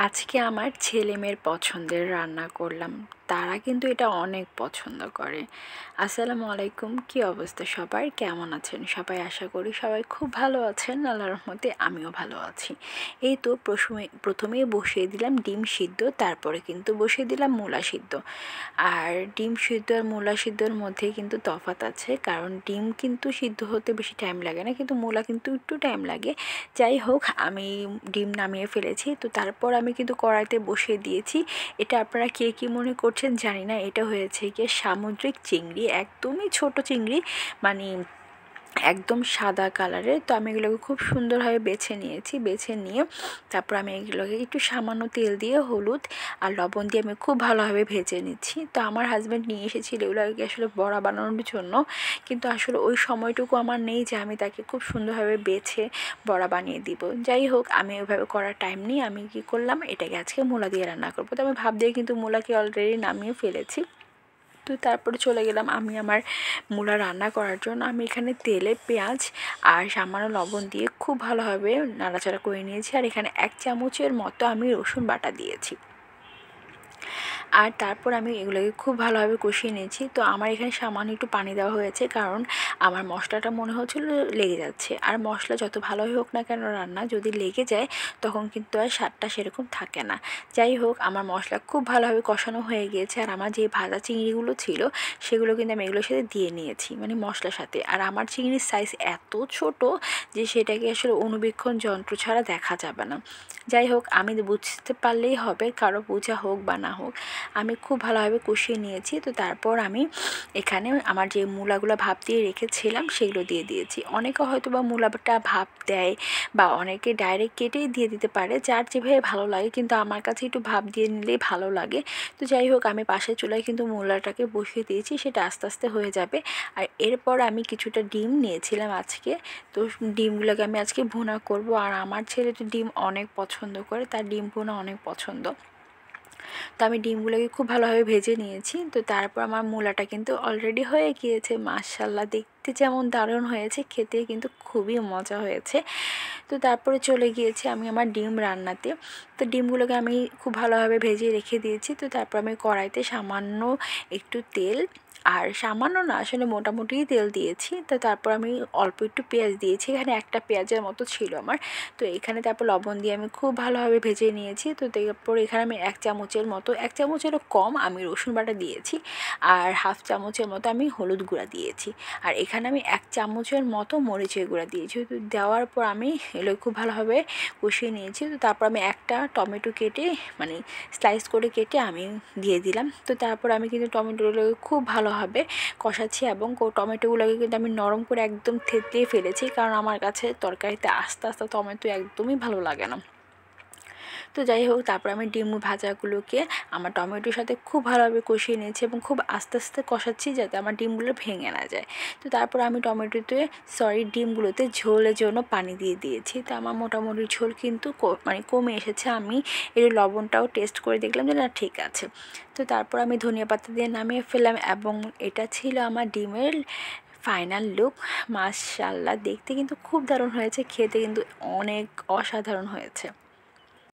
আজকে আমার ছেলেমেয়ের পছন্দের রান্না করলাম। তারা কিন্তু এটা অনেক পছন্দ করে। আসসালামু আলাইকুম, কি অবস্থা সবার, কেমন আছেন সবাই? আশা করি সবাই খুব ভালো আছেন, আল্লাহর রহমতে আমিও ভালো আছি। এই তো প্রথমেই বসিয়ে দিলাম ডিম সিদ্ধ, তারপরে কিন্তু বসিয়ে দিলাম মূলা সিদ্ধ। আর ডিম সিদ্ধ আর মূলা সিদ্ধর মধ্যে কিন্তু তফাৎ আছে, কারণ ডিম কিন্তু সিদ্ধ হতে বেশি টাইম লাগে না, কিন্তু মূলা কিন্তু একটু টাইম লাগে। যাই হোক, আমি ডিম নামিয়ে ফেলেছি, তো তারপর আমি কিন্তু কড়াইতে বসিয়ে দিয়েছি। এটা আপনারা কে কী মনে করছেন জানি না, এটা হয়েছে গিয়ে সামুদ্রিক চিংড়ি, একদমই ছোট চিংড়ি, মানে একদম সাদা কালারের। তো আমি এগুলোকে খুব সুন্দরভাবে বেছে নিয়েছি, বেছে নিয়ে তারপর আমি এগুলোকে একটু সামান্য তেল দিয়ে হলুদ আর লবণ দিয়ে আমি খুব ভালোভাবে ভেজে নিচ্ছি। তো আমার হাজব্যান্ড নিয়ে এসেছিল এগুলোকে আসলে বড়া বানানোর জন্য, কিন্তু আসলে ওই সময়টুকু আমার নেই যে আমি তাকে খুব সুন্দরভাবে বেছে বড়া বানিয়ে দিব। যাই হোক, আমি ওইভাবে করার টাইম নেই, আমি কী করলাম, এটাকে আজকে মূলা দিয়ে রান্না করবো। তো আমি ভাব দিয়ে কিন্তু মূলাকে অলরেডি নামিয়ে ফেলেছি। তো তারপরে চলে গেলাম আমি আমার মূলা রান্না করার জন্য। আমি এখানে তেলে পেঁয়াজ আর সামান্য লবণ দিয়ে খুব ভালোভাবে নাড়াচাড়া করে নিয়েছি, আর এখানে 1 চামচের মতো আমি রসুন বাটা দিয়েছি। আর তারপর আমি এগুলোকে খুব ভালোভাবে কষিয়ে নিয়েছি। তো আমার এখানে সামান্য একটু পানি দেওয়া হয়েছে, কারণ আমার মশলাটা মনে হচ্ছিল লেগে যাচ্ছে। আর মশলা যত ভালোই হোক না কেন রান্না, যদি লেগে যায় তখন কিন্তু আর স্বাদটা সেরকম থাকে না। যাই হোক, আমার মশলা খুব ভালোভাবে কষানো হয়ে গিয়েছে, আর আমার যে ভাজা চিংড়িগুলো ছিল সেগুলো কিন্তু আমি এগুলোর সাথে দিয়ে নিয়েছি, মানে মশলার সাথে। আর আমার চিংড়ির সাইজ এত ছোট যে সেটাকে আসলে অণুবীক্ষণ যন্ত্র ছাড়া দেখা যাবে না। যাই হোক, আমি বুঝতে পারলেই হবে, কারো বোঝা হোক বা না হোক। আমি খুব ভালোভাবে কষিয়ে নিয়েছি। তো তারপর আমি এখানে আমার যে মূলাগুলো ভাপ দিয়ে রেখেছিলাম সেগুলো দিয়ে দিয়েছি। অনেকে হয়তো বা মূলাটা ভাপ দেয়, বা অনেকে ডাইরেক্ট কেটেই দিয়ে দিতে পারে, যার যেভাবে ভালো লাগে, কিন্তু আমার কাছে একটু ভাপ দিয়ে নিলেই ভালো লাগে। তো যাই হোক, আমি পাশের চুলায় কিন্তু মূলাটাকে বসিয়ে দিয়েছি, সেটা আস্তে আস্তে হয়ে যাবে। আর এরপর আমি কিছুটা ডিম নিয়েছিলাম আজকে। তো ডিমগুলোকে আমি আজকে ভুনা করব, আর আমার ছেলে তো ডিম অনেক পছন্দ করে, তার ডিম ভুনা অনেক পছন্দ। তো আমি ডিমগুলোকে খুব ভালোভাবে ভেজে নিয়েছি। তো তারপর আমার মূলাটা কিন্তু অলরেডি হয়ে গিয়েছে। মাশাআল্লাহ, দেখতে যেমন দারুণ হয়েছে, খেতে কিন্তু খুবই মজা হয়েছে। তো তারপরে চলে গিয়েছি আমি আমার ডিম রান্নাতে। তো ডিমগুলোকে আমি খুব ভালোভাবে ভেজে রেখে দিয়েছি। তো তারপর আমি কড়াইতে সামান্য একটু তেল, আর সামান্য না, আসলে মোটামুটিই তেল দিয়েছি। তো তারপর আমি অল্প একটু পেঁয়াজ দিয়েছি, এখানে একটা পেঁয়াজের মতো ছিল আমার। তো এখানে তারপর লবণ দিয়ে আমি খুব ভালোভাবে ভেজে নিয়েছি। তো তারপর এখানে আমি 1 চামচের মতো, 1 চামচেরও কম আমি রসুন বাটা দিয়েছি, আর হাফ চামচের মতো আমি হলুদ গুঁড়া দিয়েছি, আর এখানে আমি 1 চামচের মতো মরিচের গুঁড়া দিয়েছি। তো দেওয়ার পর আমি এগুলো খুব ভালোভাবে কষিয়ে নিয়েছি। তো তারপর আমি একটা টমেটো কেটে, মানে স্লাইস করে কেটে আমি দিয়ে দিলাম। তো তারপর আমি কিন্তু টমেটোগুলোকে খুব ভালোভাবে কষাচ্ছি, এবং টমেটোগুলোকে কিন্তু আমি নরম করে একদম থেতলিয়ে ফেলেছি, কারণ আমার কাছে তরকারিতে আস্তে আস্তে টমেটো একদমই ভালো লাগে না। তো যাই হোক, তারপর আমি ডিম ভাজাগুলোকে আমার টমেটোর সাথে খুব ভালোভাবে কষিয়ে নিয়েছি, এবং খুব আস্তে আস্তে কষাচ্ছি যাতে আমার ডিমগুলো ভেঙে না যায়। তো তারপর আমি ডিমগুলোতে ঝোলের জন্য পানি দিয়ে দিয়েছি। তো আমার মোটামুটি ঝোল কিন্তু মানে কমে এসেছে। আমি এর লবণটাও টেস্ট করে দেখলাম যে না, ঠিক আছে। তো তারপর আমি ধনিয়া পাতা দিয়ে নামিয়ে ফেললাম, এবং এটা ছিল আমার ডিমের ফাইনাল লুক। মাশাআল্লাহ, দেখতে কিন্তু খুব দারুণ হয়েছে, খেতে কিন্তু অনেক অসাধারণ হয়েছে।